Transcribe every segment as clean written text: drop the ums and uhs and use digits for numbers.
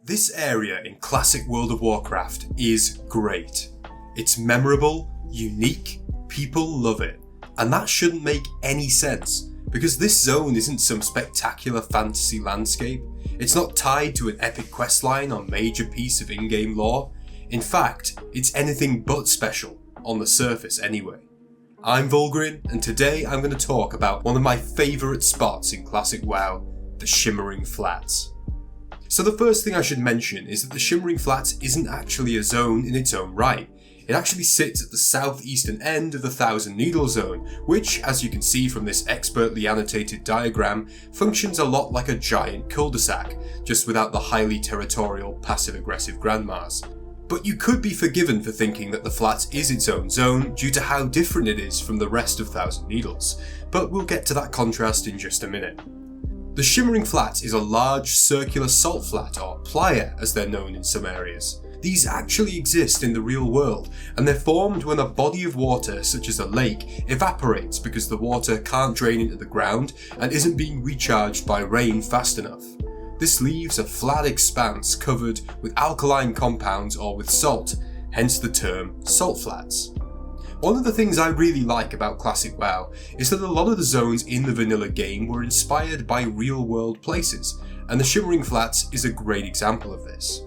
This area in classic World of Warcraft is great. It's memorable, unique, people love it, and that shouldn't make any sense, because this zone isn't some spectacular fantasy landscape, it's not tied to an epic questline or major piece of in-game lore. In fact, it's anything but special, on the surface anyway. I'm Vulgrin, and today I'm going to talk about one of my favourite spots in classic WoW, the Shimmering Flats. So the first thing I should mention is that the Shimmering Flats isn't actually a zone in its own right. It actually sits at the southeastern end of the Thousand Needle Zone, which, as you can see from this expertly annotated diagram, functions a lot like a giant cul-de-sac, just without the highly territorial, passive-aggressive grandmas. But you could be forgiven for thinking that the Flats is its own zone due to how different it is from the rest of Thousand Needles, but we'll get to that contrast in just a minute. The Shimmering Flats is a large circular salt flat, or playa as they're known in some areas. These actually exist in the real world, and they're formed when a body of water, such as a lake, evaporates because the water can't drain into the ground and isn't being recharged by rain fast enough. This leaves a flat expanse covered with alkaline compounds or with salt, hence the term salt flats. One of the things I really like about classic WoW is that a lot of the zones in the vanilla game were inspired by real world places, and the Shimmering Flats is a great example of this.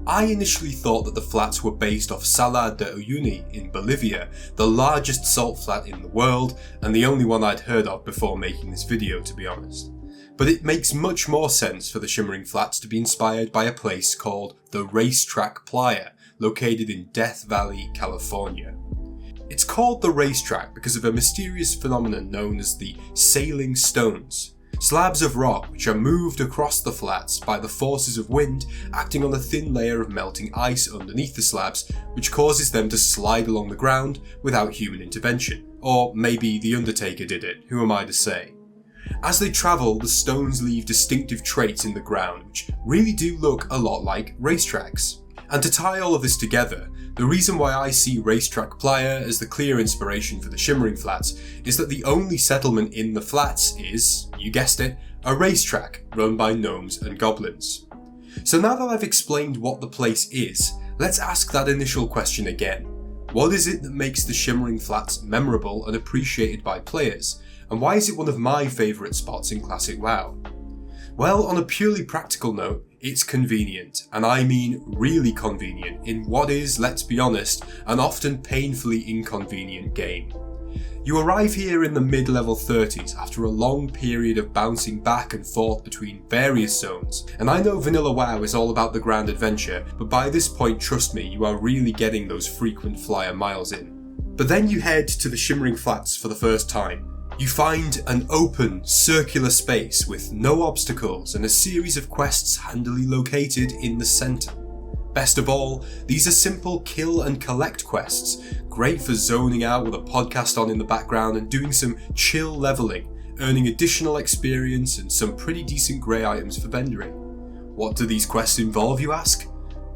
I initially thought that the flats were based off Salar de Uyuni in Bolivia, the largest salt flat in the world, and the only one I'd heard of before making this video, to be honest. But it makes much more sense for the Shimmering Flats to be inspired by a place called the Racetrack Playa, located in Death Valley, California. It's called the Racetrack because of a mysterious phenomenon known as the sailing stones. Slabs of rock which are moved across the flats by the forces of wind acting on a thin layer of melting ice underneath the slabs, which causes them to slide along the ground without human intervention. Or maybe the Undertaker did it, who am I to say? As they travel, the stones leave distinctive traits in the ground which really do look a lot like racetracks. And to tie all of this together, the reason why I see Racetrack Playa as the clear inspiration for the Shimmering Flats is that the only settlement in the flats is, you guessed it, a racetrack run by gnomes and goblins. So now that I've explained what the place is, let's ask that initial question again. What is it that makes the Shimmering Flats memorable and appreciated by players, and why is it one of my favourite spots in classic WoW? Well, on a purely practical note, it's convenient, and I mean really convenient, in what is, let's be honest, an often painfully inconvenient game. You arrive here in the mid-level 30s after a long period of bouncing back and forth between various zones, and I know vanilla WoW is all about the grand adventure, but by this point, trust me, you are really getting those frequent flyer miles in. But then you head to the Shimmering Flats for the first time. You find an open, circular space with no obstacles and a series of quests handily located in the centre. Best of all, these are simple kill and collect quests, great for zoning out with a podcast on in the background and doing some chill levelling, earning additional experience and some pretty decent grey items for vendoring. What do these quests involve, you ask?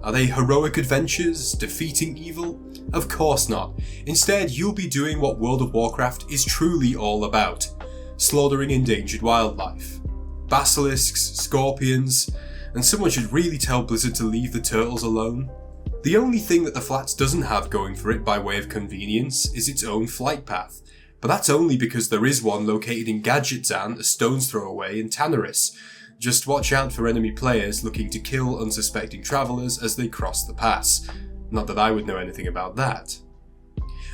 Are they heroic adventures, defeating evil? Of course not. Instead, you'll be doing what World of Warcraft is truly all about: slaughtering endangered wildlife. Basilisks, scorpions, and someone should really tell Blizzard to leave the turtles alone. The only thing that the Flats doesn't have going for it by way of convenience is its own flight path, but that's only because there is one located in Gadgetzan, a stone's throw away in Tanarus. Just watch out for enemy players looking to kill unsuspecting travellers as they cross the pass. Not that I would know anything about that.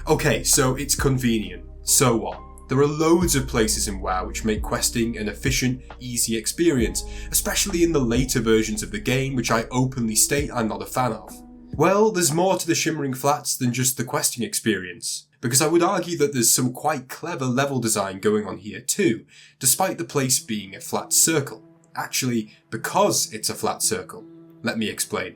Okay, so it's convenient. So what? There are loads of places in WoW which make questing an efficient, easy experience, especially in the later versions of the game, which I openly state I'm not a fan of. Well, there's more to the Shimmering Flats than just the questing experience, because I would argue that there's some quite clever level design going on here too, despite the place being a flat circle. Actually, because it's a flat circle. Let me explain.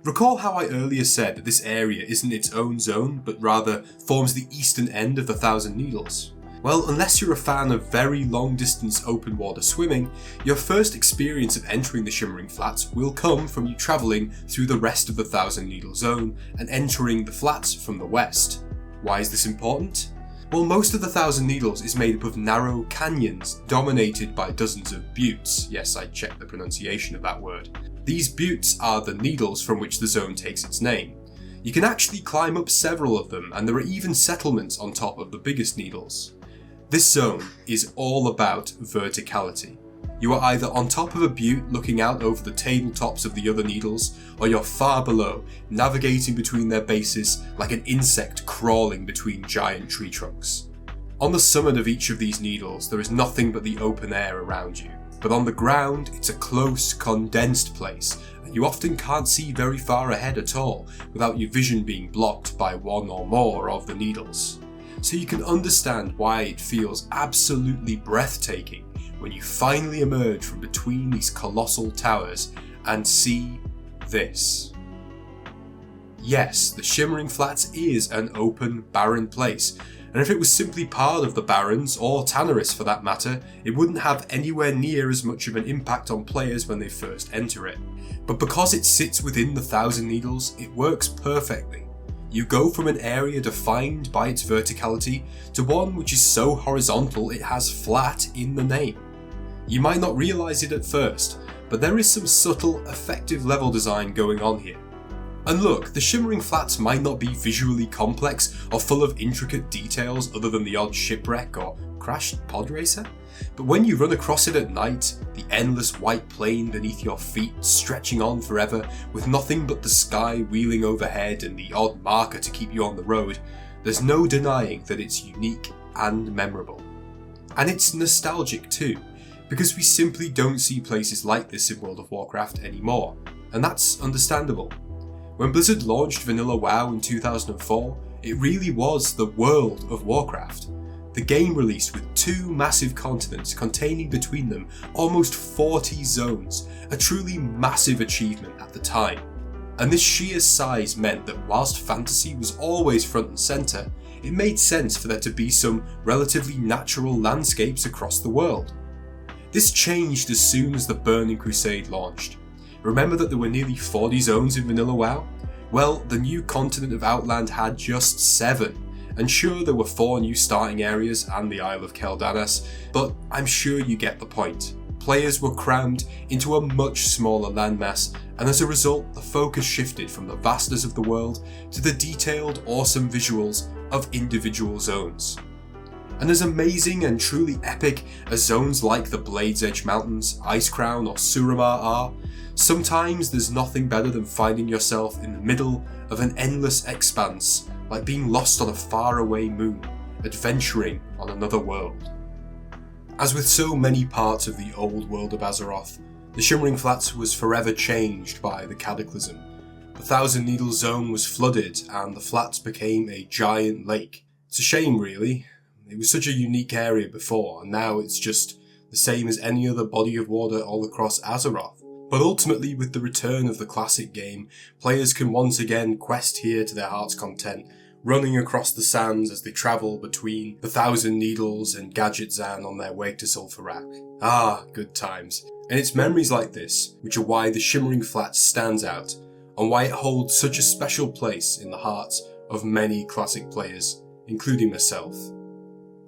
Recall how I earlier said that this area isn't its own zone, but rather forms the eastern end of the Thousand Needles? Well, unless you're a fan of very long distance open water swimming, your first experience of entering the Shimmering Flats will come from you travelling through the rest of the Thousand Needle Zone and entering the flats from the west. Why is this important? Well, most of the Thousand Needles is made up of narrow canyons dominated by dozens of buttes. Yes, I checked the pronunciation of that word. These buttes are the needles from which the zone takes its name. You can actually climb up several of them, and there are even settlements on top of the biggest needles. This zone is all about verticality. You are either on top of a butte looking out over the tabletops of the other needles, or you're far below, navigating between their bases like an insect crawling between giant tree trunks. On the summit of each of these needles, there is nothing but the open air around you, but on the ground, it's a close, condensed place, and you often can't see very far ahead at all without your vision being blocked by one or more of the needles. So you can understand why it feels absolutely breathtaking when you finally emerge from between these colossal towers and see this. Yes, the Shimmering Flats is an open, barren place, and if it was simply part of the Barrens, or Tanarus for that matter, it wouldn't have anywhere near as much of an impact on players when they first enter it. But because it sits within the Thousand Needles, it works perfectly. You go from an area defined by its verticality to one which is so horizontal it has flat in the name. You might not realise it at first, but there is some subtle, effective level design going on here. And look, the Shimmering Flats might not be visually complex or full of intricate details other than the odd shipwreck or crashed pod racer, but when you run across it at night, the endless white plain beneath your feet stretching on forever with nothing but the sky wheeling overhead and the odd marker to keep you on the road, there's no denying that it's unique and memorable. And it's nostalgic too, because we simply don't see places like this in World of Warcraft anymore, and that's understandable. When Blizzard launched Vanilla WoW in 2004, it really was the World of Warcraft. The game released with 2 massive continents containing between them almost 40 zones, a truly massive achievement at the time. And this sheer size meant that whilst fantasy was always front and centre, it made sense for there to be some relatively natural landscapes across the world. This changed as soon as the Burning Crusade launched. Remember that there were nearly 40 zones in Vanilla WoW? Well, the new continent of Outland had just 7. And sure, there were 4 new starting areas and the Isle of Keldanas, but I'm sure you get the point. Players were crammed into a much smaller landmass, and as a result, the focus shifted from the vastness of the world to the detailed, awesome visuals of individual zones. And as amazing and truly epic as zones like the Blade's Edge Mountains, Icecrown or Suramar are, sometimes there's nothing better than finding yourself in the middle of an endless expanse, like being lost on a faraway moon, adventuring on another world. As with so many parts of the old world of Azeroth, the Shimmering Flats was forever changed by the Cataclysm. The Thousand Needles zone was flooded and the flats became a giant lake. It's a shame really. It was such a unique area before, and now it's just the same as any other body of water all across Azeroth. But ultimately, with the return of the classic game, players can once again quest here to their heart's content, running across the sands as they travel between the Thousand Needles and Gadgetzan on their way to Sulfurak. Ah, good times. And it's memories like this which are why the Shimmering Flats stands out, and why it holds such a special place in the hearts of many classic players, including myself.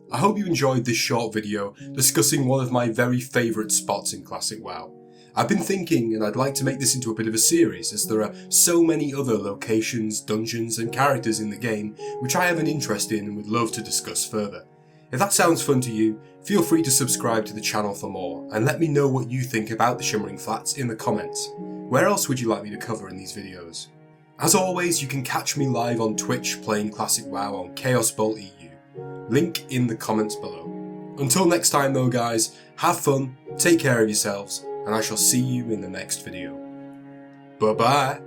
I hope you enjoyed this short video discussing one of my very favourite spots in Classic WoW. I've been thinking, and I'd like to make this into a bit of a series, as there are so many other locations, dungeons and characters in the game which I have an interest in and would love to discuss further. If that sounds fun to you, feel free to subscribe to the channel for more, and let me know what you think about the Shimmering Flats in the comments. Where else would you like me to cover in these videos? As always, you can catch me live on Twitch playing Classic WoW on Chaos Bolt EU. Link in the comments below. Until next time though guys, have fun, take care of yourselves, and I shall see you in the next video. Bye bye!